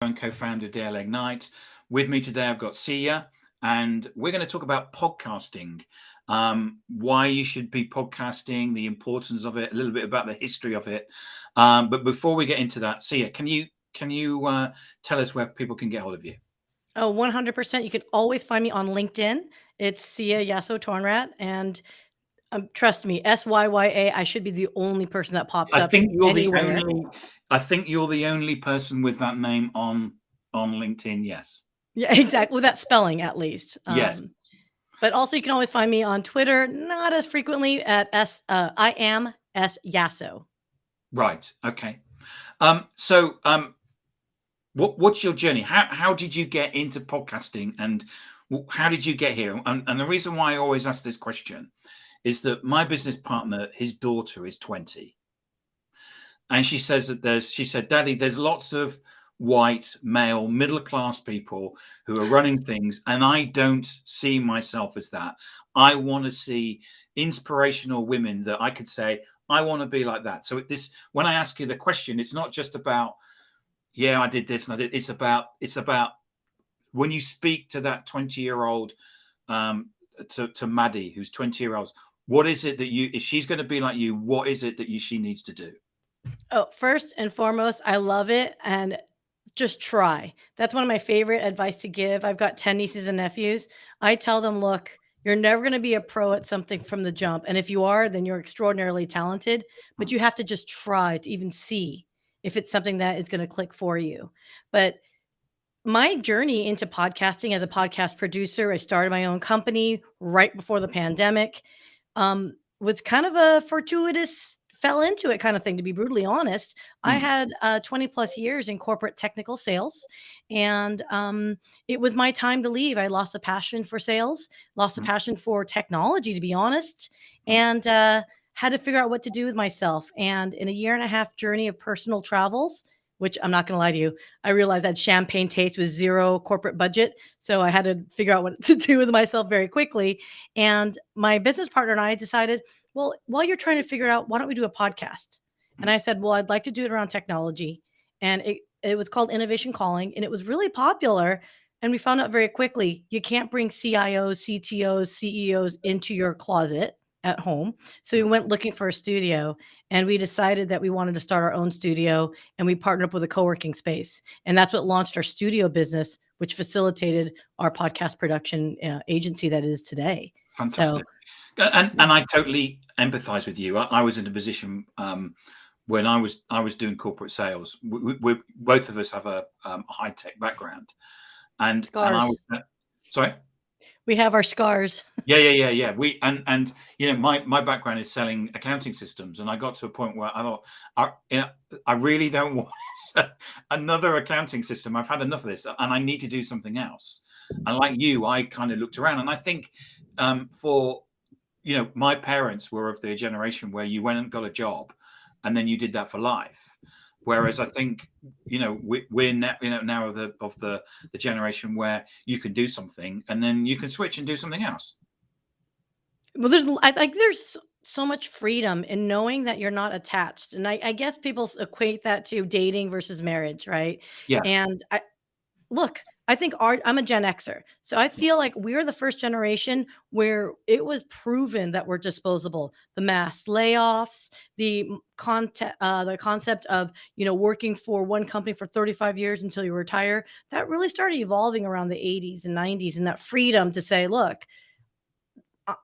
and co-founder of DL Ignite. With me today, I've got Syya, and we're going to talk about podcasting, why you should be podcasting, the importance of it, a little bit about the history of it. But before we get into that, Syya, can you tell us where people can get hold of you? Oh, 100%. You can always find me on LinkedIn. It's Syya Yasotornrat. And trust me, SYYA, I should be the only person that pops I up think you're the anywhere. only. I think you're the only person with that name on LinkedIn. Yes. Yeah, exactly. With that spelling, at least. Yes. But also, you can always find me on Twitter, not as frequently at I am S Yasso. Right. Okay. So, what's your journey? How did you get into podcasting, and how did you get here? And the reason why I always ask this question is that my business partner, his daughter is 20, and she says that she said, Daddy, there's lots of white male middle class people who are running things, and I don't see myself as that. I want to see inspirational women that I could say I want to be like that. So this, when I ask you the question, it's not just about, yeah, I did this and I did. It's about when you speak to that 20-year-old, to Maddie, who's 20 years old. What is it that if she's going to be like you, what is it that she needs to do? Oh, first and foremost, I love it. And just try. That's one of my favorite advice to give. I've got 10 nieces and nephews. I tell them, look, you're never going to be a pro at something from the jump. And if you are, then you're extraordinarily talented, but you have to just try to even see if it's something that is going to click for you. But my journey into podcasting as a podcast producer, I started my own company right before the pandemic. Was kind of a fortuitous fell into it kind of thing, to be brutally honest. I Hmm. had 20 plus years in corporate technical sales, and it was my time to leave. I lost a passion for sales, lost a Hmm. passion for technology, to be honest, and had to figure out what to do with myself. And in a year and a half journey of personal travels, which I'm not going to lie to you, I realized I had champagne taste with zero corporate budget. So I had to figure out what to do with myself very quickly. And my business partner and I decided, well, while you're trying to figure it out, why don't we do a podcast? And I said, well, I'd like to do it around technology. And it was called Innovation Calling, and it was really popular. And we found out very quickly you can't bring CIOs, CTOs, CEOs into your closet at home. So we went looking for a studio, and we decided that we wanted to start our own studio, and we partnered up with a co-working space. And that's what launched our studio business, which facilitated our podcast production agency that is today. So Fantastic. And I totally empathize with you. I was in a position, when I was doing corporate sales. We both of us have a high tech background, and I was, scars. sorry. We have our scars. Yeah. And my background is selling accounting systems, and I got to a point where I thought, I really don't want another accounting system. I've had enough of this, and I need to do something else. And like you, I kind of looked around, and I think, for my parents were of the generation where you went and got a job, and then you did that for life. Whereas I think, we're now of the generation where you can do something and then you can switch and do something else. Well, there's so much freedom in knowing that you're not attached. And I guess people equate that to dating versus marriage, right? Yeah. And look, I think I'm a Gen Xer. So I feel like we're the first generation where it was proven that we're disposable. The mass layoffs, the concept of, working for one company for 35 years until you retire, that really started evolving around the 80s and 90s, and that freedom to say, look,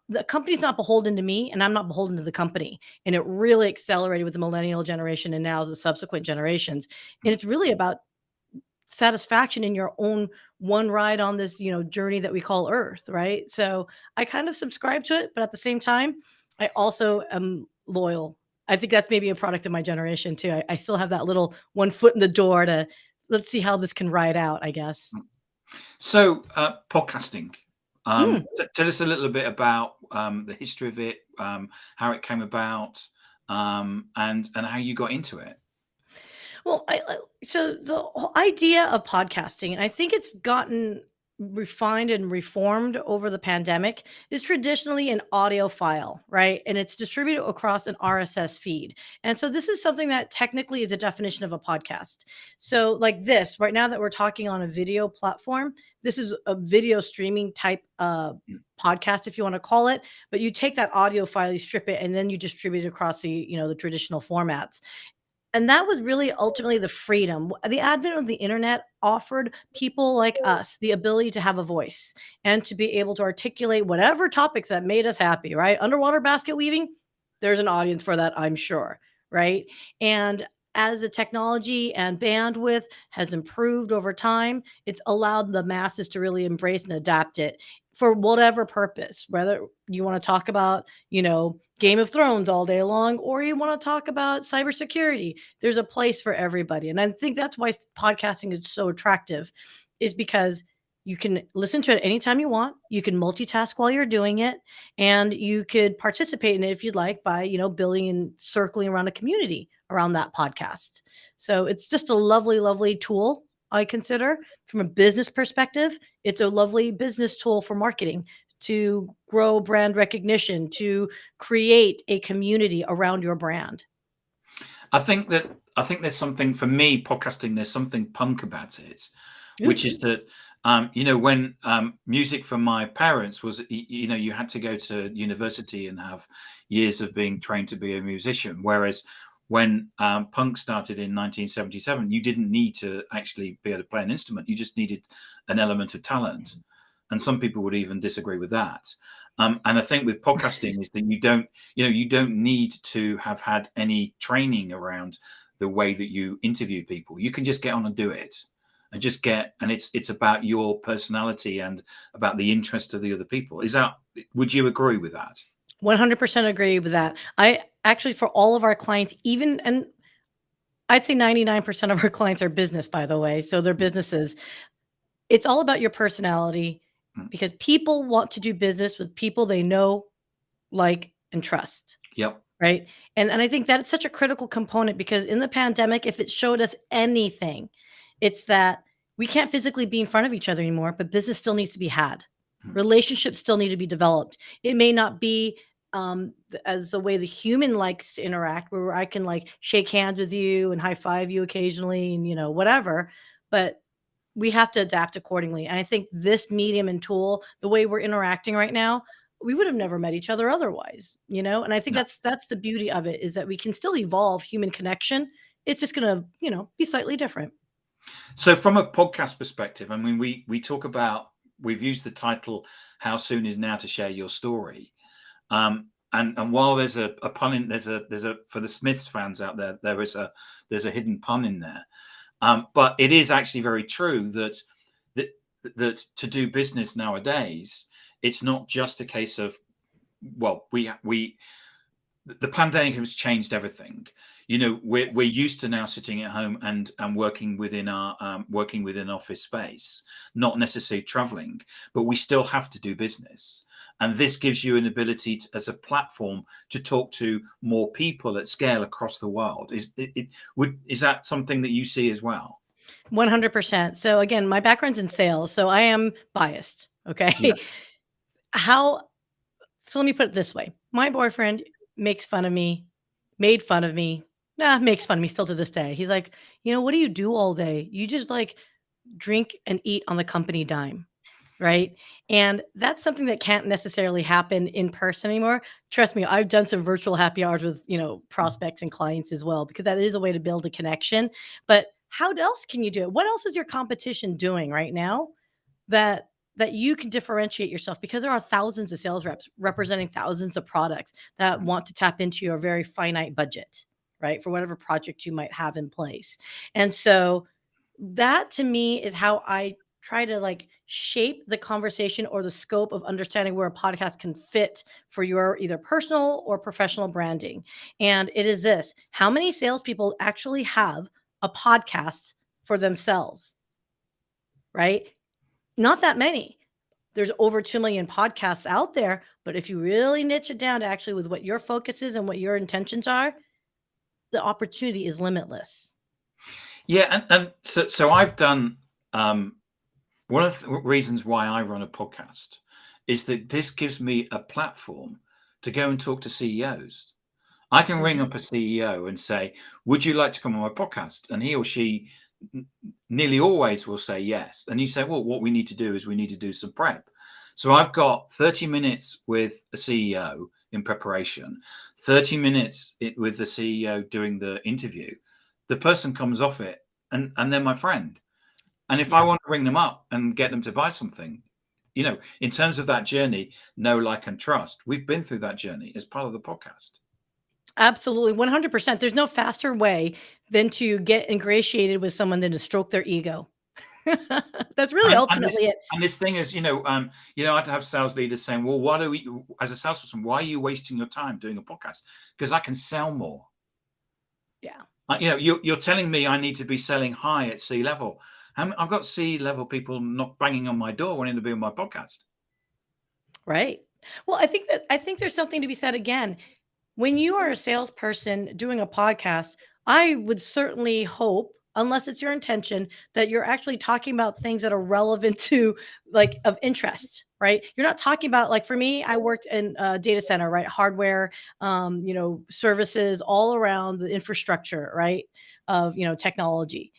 the company's not beholden to me and I'm not beholden to the company. And it really accelerated with the millennial generation and now the subsequent generations. And it's really about satisfaction in your own one ride on this, journey that we call Earth, right? So I kind of subscribe to it, but at the same time, I also am loyal. I think that's maybe a product of my generation too. I still have that little one foot in the door to let's see how this can ride out, I guess. So, podcasting. Mm. Tell us a little bit about the history of it, how it came about, and how you got into it. Well, so the whole idea of podcasting, and I think it's gotten refined and reformed over the pandemic is traditionally an audio file, right? And it's distributed across an RSS feed. And so this is something that technically is a definition of a podcast. So, like this, right now that we're talking on a video platform, this is a video streaming type podcast, if you want to call it. But you take that audio file, you strip it, and then you distribute it across the traditional formats. And that was really ultimately the freedom. The advent of the internet offered people like us the ability to have a voice and to be able to articulate whatever topics that made us happy, right? Underwater basket weaving, there's an audience for that, I'm sure, right? And as the technology and bandwidth has improved over time, it's allowed the masses to really embrace and adapt it for whatever purpose, whether you want to talk about, Game of Thrones all day long, or you want to talk about cybersecurity. There's a place for everybody. And I think that's why podcasting is so attractive, is because you can listen to it anytime you want. You can multitask while you're doing it, and you could participate in it if you'd like by, building and circling around a community around that podcast. So it's just a lovely, lovely tool, I consider. From a business perspective, it's a lovely business tool for marketing, to grow brand recognition, to create a community around your brand. I think there's something, for me, podcasting, there's something punk about it, which is that when music from my parents was, you had to go to university and have years of being trained to be a musician, whereas when punk started in 1977, you didn't need to actually be able to play an instrument. You just needed an element of talent. And some people would even disagree with that. And I think with podcasting is that you don't need to have had any training around the way that you interview people. You can just get on and do it, and it's about your personality and about the interest of the other people. Would you agree with that? 100% agree with that. I actually, for all of our clients, and I'd say 99% of our clients are business, by the way. So they're businesses. It's all about your personality, because people want to do business with people they know, like, and trust. Yep. Right. And I think that it's such a critical component, because in the pandemic, if it showed us anything, it's that we can't physically be in front of each other anymore, but business still needs to be had. Relationships still need to be developed. It may not be as the way the human likes to interact, where I can like shake hands with you and high five you occasionally and whatever, but we have to adapt accordingly. And I think this medium and tool, the way we're interacting right now, we would have never met each other otherwise, And I think that's the beauty of it, is that we can still evolve human connection. It's just going to, be slightly different. So from a podcast perspective, I mean, we talk about, we've used the title, "How Soon Is Now to Share Your Story?" And while there's a pun in, there's a for the Smiths fans out there, there's a hidden pun in there. But it is actually very true that to do business nowadays, it's not just a case of, well, the pandemic has changed everything. We're used to now sitting at home and working within office space, not necessarily traveling, but we still have to do business. And this gives you an ability as a platform to talk to more people at scale across the world. Is that something that you see as well? 100%. So again, my background's in sales, so I am biased. Okay. Yeah. So let me put it this way. My boyfriend makes fun of me, makes fun of me still to this day. He's like, what do you do all day? You just like drink and eat on the company dime. Right. And that's something that can't necessarily happen in person anymore. Trust me, I've done some virtual happy hours with, prospects and clients as well, because that is a way to build a connection. But how else can you do it? What else is your competition doing right now that you can differentiate yourself? Because there are thousands of sales reps representing thousands of products that want to tap into your very finite budget, right? For whatever project you might have in place. And so that to me is how I try to like shape the conversation or the scope of understanding where a podcast can fit for your either personal or professional branding. And it is this: how many salespeople actually have a podcast for themselves? Right? Not that many. There's over 2 million podcasts out there, but if you really niche it down to actually with what your focus is and what your intentions are, the opportunity is limitless. Yeah, and so I've done One of the reasons why I run a podcast is that this gives me a platform to go and talk to CEOs. I can ring up a CEO and say, would you like to come on my podcast? And he or she nearly always will say yes. And you say, well, what we need to do is we need to do some prep. So I've got 30 minutes with a CEO in preparation, 30 minutes with the CEO doing the interview. The person comes off it and they're my friend. And if I want to ring them up and get them to buy something, in terms of that journey, know, like, and trust, we've been through that journey as part of the podcast. Absolutely, 100%. There's no faster way than to get ingratiated with someone than to stroke their ego. That's really ultimately it. And this thing is, I'd have sales leaders saying, well, why do we, as a salesperson, why are you wasting your time doing a podcast? Because I can sell more. Yeah. You're telling me I need to be selling high at C-level. I've got C-level people not banging on my door wanting to be on my podcast. Right. Well, I think there's something to be said again. When you are a salesperson doing a podcast, I would certainly hope, unless it's your intention, that you're actually talking about things that are relevant to, like, of interest, right? You're not talking about, like, for me, I worked in a data center, right? Hardware, services all around the infrastructure, right? Of, technology.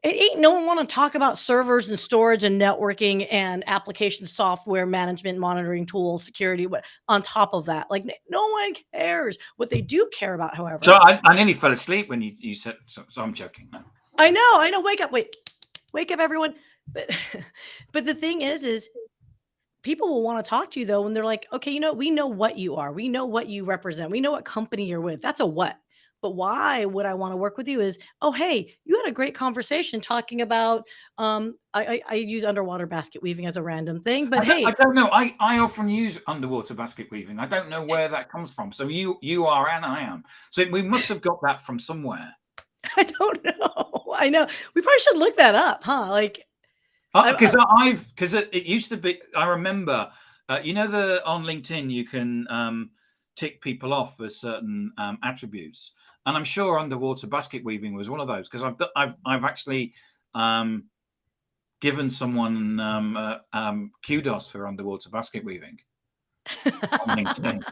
It ain't no one want to talk about servers and storage and networking and application software management, monitoring tools, security, what on top of that. Like, no one cares. What they do care about, however. So I nearly fell asleep when you said, so I'm joking. No. I know. Wake up, everyone. But but the thing is people will want to talk to you though when they're like, okay, we know what you are. We know what you represent. We know what company you're with. That's a what. But why would I want to work with you is, oh, hey, you had a great conversation talking about, I use underwater basket weaving as a random thing, but I hey, don't know. I often use underwater basket weaving. I don't know where that comes from. So you are and I am. So we must have got that from somewhere. I don't know. I know. We probably should look that up, huh? Like, because it used to be. I remember, on LinkedIn you can tick people off for certain attributes, and I'm sure underwater basket weaving was one of those because I've actually given someone kudos for underwater basket weaving on LinkedIn.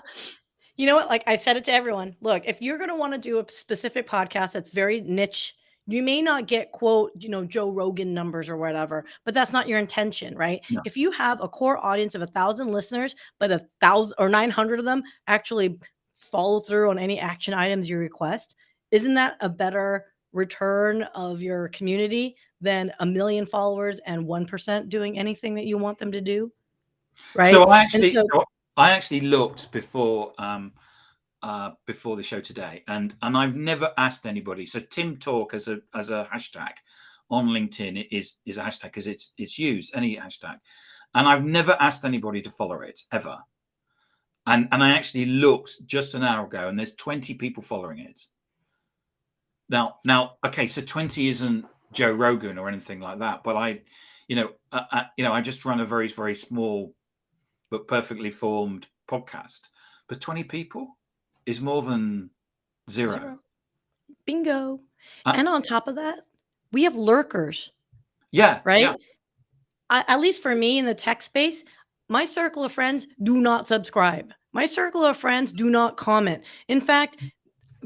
You know what? Like, I said it to everyone. Look, if you're going to want to do a specific podcast that's very niche, you may not get, quote, Joe Rogan numbers or whatever, but that's not your intention, right? No. If you have a core audience of 1,000 listeners, but 1,000 or 900 of them actually follow through on any action items you request, isn't that a better return of your community than 1 million followers and 1% doing anything that you want them to do? Right. So I actually looked before the show today, and I've never asked anybody. So TimTalk as a hashtag on LinkedIn is a hashtag because it's used, any hashtag, and I've never asked anybody to follow it ever. And I actually looked just an hour ago, and there's 20 people following it. Now, okay, so 20 isn't Joe Rogan or anything like that, but I just run a very, very small but perfectly formed podcast. But 20 people is more than zero. Bingo. And on top of that, we have lurkers. Yeah. Right. Yeah. At least for me in the tech space, my circle of friends do not subscribe. My circle of friends do not comment. In fact,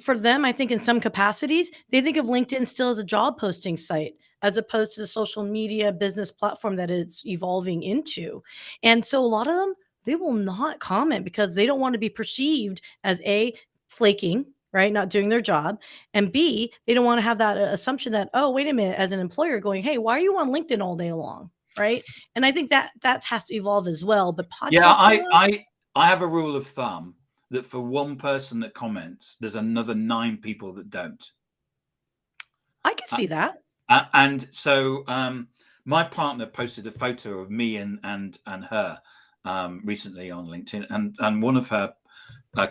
for them, I think in some capacities, they think of LinkedIn still as a job posting site as opposed to the social media business platform that it's evolving into. And so a lot of them, they will not comment because they don't want to be perceived as A, flaking, right? Not doing their job. And B, they don't want to have that assumption that, oh, wait a minute, as an employer going, hey, why are you on LinkedIn all day long? Right. And I think that has to evolve as well. But podcasting, I have a rule of thumb that for one person that comments, there's another 9 people that don't. I can see that. And so my partner posted a photo of me and her recently on LinkedIn, and one of her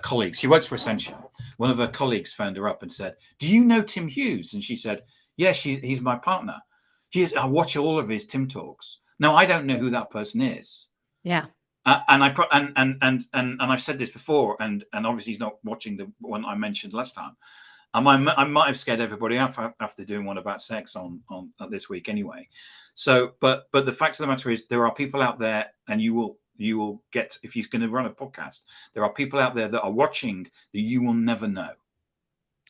colleagues, she works for Accenture, one of her colleagues phoned her up and said, do you know Tim Hughes? And she said, yeah, he's my partner. I watch all of his Tim Talks. Now, I don't know who that person is. Yeah. And I've said this before, and obviously he's not watching the one I mentioned last time. I might have scared everybody off after doing one about sex on this week anyway. So, but the fact of the matter is, there are people out there, and you will get, if you're going to run a podcast, there are people out there that are watching that you will never know.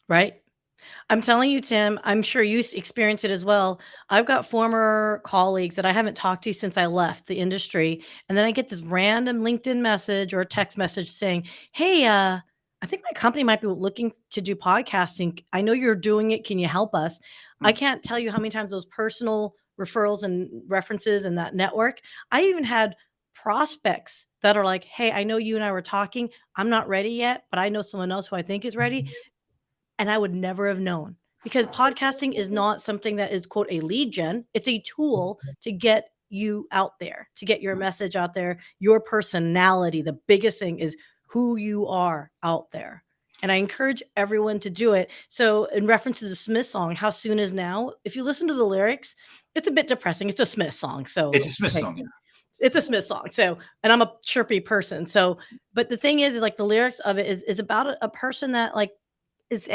Right. I'm telling you, Tim, I'm sure you experience it as well. I've got former colleagues that I haven't talked to since I left the industry. And then I get this random LinkedIn message or a text message saying, hey, I think my company might be looking to do podcasting. I know you're doing it. Can you help us? I can't tell you how many times those personal referrals and references and that network. I even had prospects that are like, hey, I know you and I were talking. I'm not ready yet, but I know someone else who I think is ready. And I would never have known, because podcasting is not something that is, quote, a lead gen. It's a tool to get you out there, to get your message out there, your personality. The biggest thing is who you are out there. And I encourage everyone to do it. So, in reference to the Smith song, How Soon Is Now, if you listen to the lyrics, it's a bit depressing. It's a Smith song. So, It's a Smith hey, song, yeah. it's a Smith song. So, and I'm a chirpy person. So, but the thing is like the lyrics of it is about a person that like is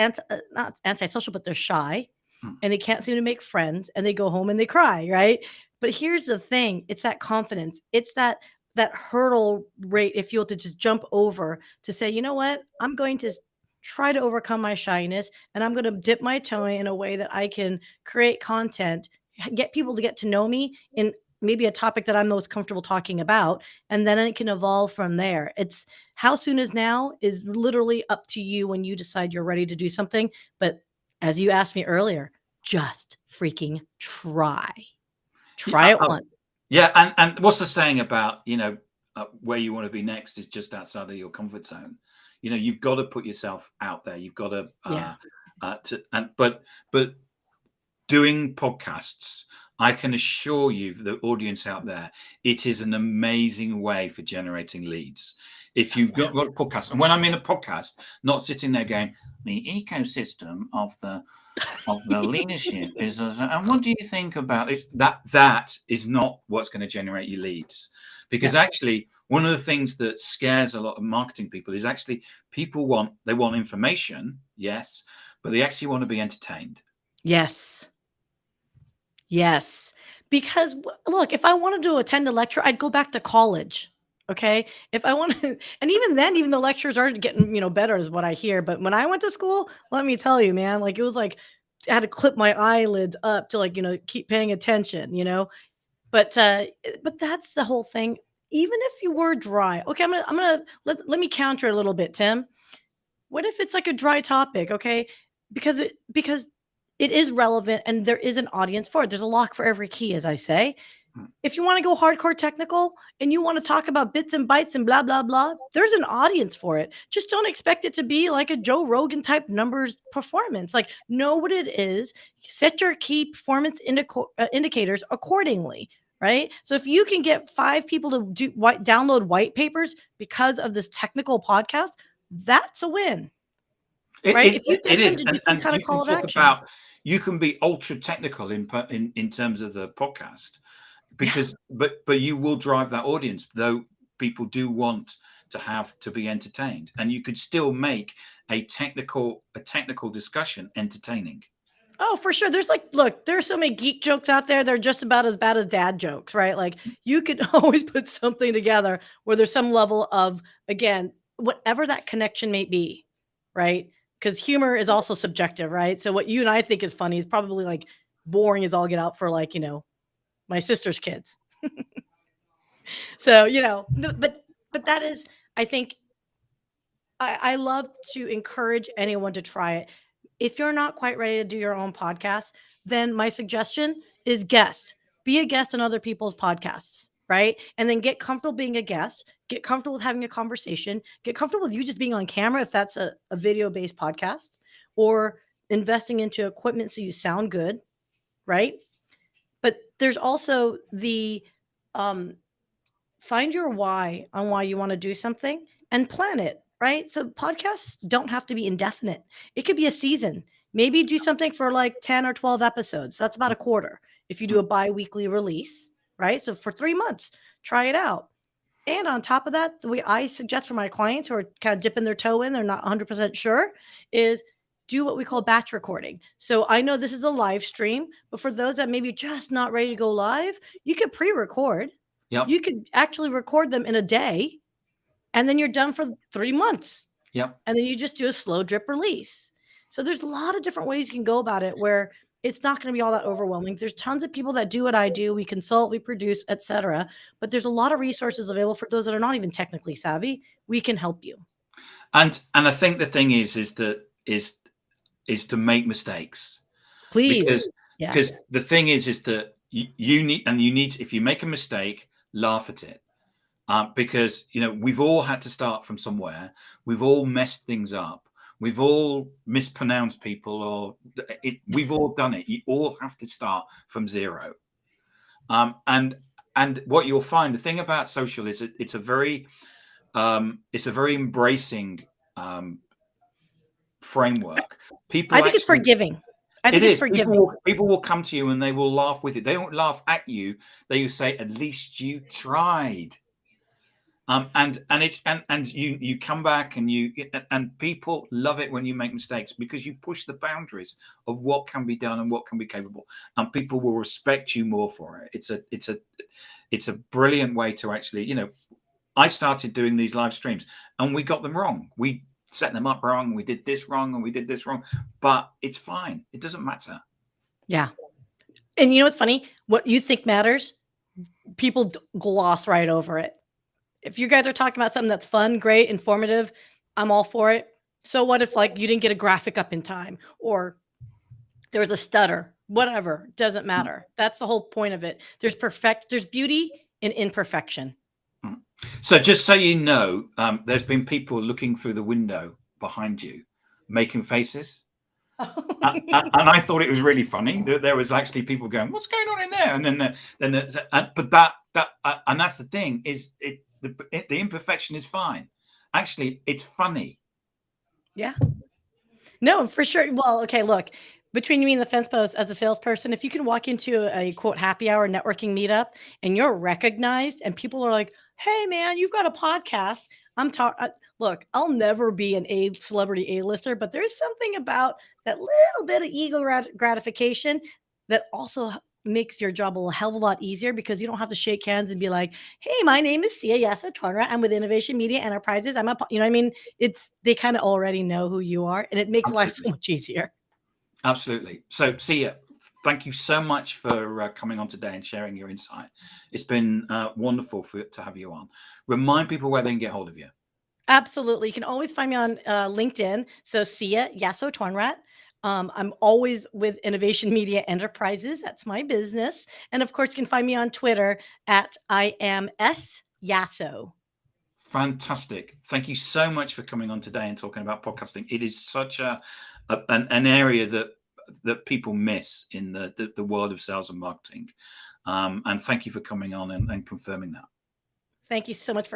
not antisocial, but they're shy and they can't seem to make friends, and they go home and they cry, right? But here's the thing, it's that confidence. It's that hurdle rate, if you will, to just jump over to say, you know what? I'm going to try to overcome my shyness, and I'm going to dip my toe in a way that I can create content, get people to get to know me in maybe a topic that I'm most comfortable talking about, and then it can evolve from there. It's how soon is now is literally up to you when you decide you're ready to do something. But as you asked me earlier, just freaking try. Try Yeah, it once. yeah, and what's the saying about, where you want to be next is just outside of your comfort zone. You've got to put yourself out there. You've got to, Yeah. but doing podcasts, I can assure you, the audience out there, it is an amazing way for generating leads. If you've got a podcast, and when I mean a podcast, not sitting there going, the ecosystem of the leadership is, and what do you think about this? That is not what's going to generate you leads, because actually one of the things that scares a lot of marketing people is actually people want information, yes, but they actually want to be entertained. Yes. Yes. Because look, if I wanted to attend a lecture, I'd go back to college. Okay. If I want to, and even then, even the lectures are getting, better is what I hear. But when I went to school, let me tell you, man, like it was like I had to clip my eyelids up to like, keep paying attention. But that's the whole thing. Even if you were dry, okay, I'm gonna let me counter a little bit, Tim. What if it's like a dry topic, okay? Because it is relevant and there is an audience for it. There's a lock for every key, as I say. If you want to go hardcore technical and you want to talk about bits and bytes and blah blah blah, there's an audience for it. Just don't expect it to be like a Joe Rogan type numbers performance. Like, know what it is. Set your key performance indicators accordingly. Right. So if you can get 5 people to download white papers because of this technical podcast, that's a win. Right? If you It get them is, to do some and kind you of can call of talk action. about, you can be ultra technical in terms of the podcast, Yeah. because but you will drive that audience, though people do want to be entertained, and you could still make a technical discussion entertaining. Oh, for sure. Look, there's so many geek jokes out there. They're just about as bad as dad jokes, right? Like you could always put something together where there's some level of, again, whatever that connection may be, right? Because humor is also subjective, right? So what you and I think is funny is probably like boring as all get out for like, my sister's kids. So, but that is, I think, I love to encourage anyone to try it. If you're not quite ready to do your own podcast, then my suggestion is guest. Be a guest on other people's podcasts, right? And then get comfortable being a guest, get comfortable with having a conversation, get comfortable with you just being on camera if that's a video-based podcast, or investing into equipment so you sound good, right? But there's also the find your why on why you want to do something and plan it, right? So podcasts don't have to be indefinite. It could be a season. Maybe do something for like 10 or 12 episodes. That's about a quarter. If you do a bi-weekly release, right? So for 3 months, try it out. And on top of that, the way I suggest for my clients who are kind of dipping their toe in, they're not 100% sure, is do what we call batch recording. So I know this is a live stream, but for those that maybe just not ready to go live, you could pre-record. Yep. You could actually record them in a day, and then you're done for 3 months. Yep. And then you just do a slow drip release. So there's a lot of different ways you can go about it where it's not going to be all that overwhelming. There's tons of people that do what I do. We consult, we produce, etc. But there's a lot of resources available for those that are not even technically savvy. We can help you. And I think the thing is to make mistakes. Please. Because the thing is that you need if you make a mistake, laugh at it. Because we've all had to start from somewhere. We've all messed things up. We've all mispronounced people, or we've all done it. You all have to start from zero. And what you'll find, the thing about social is it's a very embracing framework. People, I think it's forgiving. I think it's forgiving. People will come to you and they will laugh with it. They don't laugh at you. They will say, "At least you tried." And you come back and people love it when you make mistakes, because you push the boundaries of what can be done and what can be capable, and people will respect you more for it. It's a brilliant way to actually, I started doing these live streams and we got them wrong. We set them up wrong. We did this wrong and we did this wrong, but it's fine. It doesn't matter. Yeah. And you know what's funny? What you think matters, people gloss right over it. If you guys are talking about something that's fun, great, informative, I'm all for it. So what if you didn't get a graphic up in time, or there was a stutter, whatever, doesn't matter. That's the whole point of it. There's beauty in imperfection. So just so you know, there's been people looking through the window behind you, making faces. And I thought it was really funny that there was actually people going, "What's going on in there?" And and that's the thing, is the imperfection is fine. Actually, it's funny. Yeah. No, for sure. Well, okay, look, between me and the fence post, as a salesperson, if you can walk into a quote happy hour networking meetup and you're recognized and people are like, "Hey man, you've got a podcast." Look, I'll never be an celebrity A-lister, but there's something about that little bit of ego gratification that also makes your job a hell of a lot easier, because you don't have to shake hands and be like, "Hey, my name is Syya Yasotornrat. I'm with Innovation Media Enterprises. I'm you know what I mean? They kind of already know who you are, and it makes life so much easier. Absolutely. So, Syya, thank you so much for coming on today and sharing your insight. It's been wonderful to have you on. Remind people where they can get hold of you. Absolutely. You can always find me on LinkedIn. So Syya Yasotornrat. I'm always with Innovation Media Enterprises. That's my business. And of course, you can find me on Twitter at I am S Yaso. Fantastic. Thank you so much for coming on today and talking about podcasting. It is such an area that people miss in the world of sales and marketing. And thank you for coming on and confirming that. Thank you so much for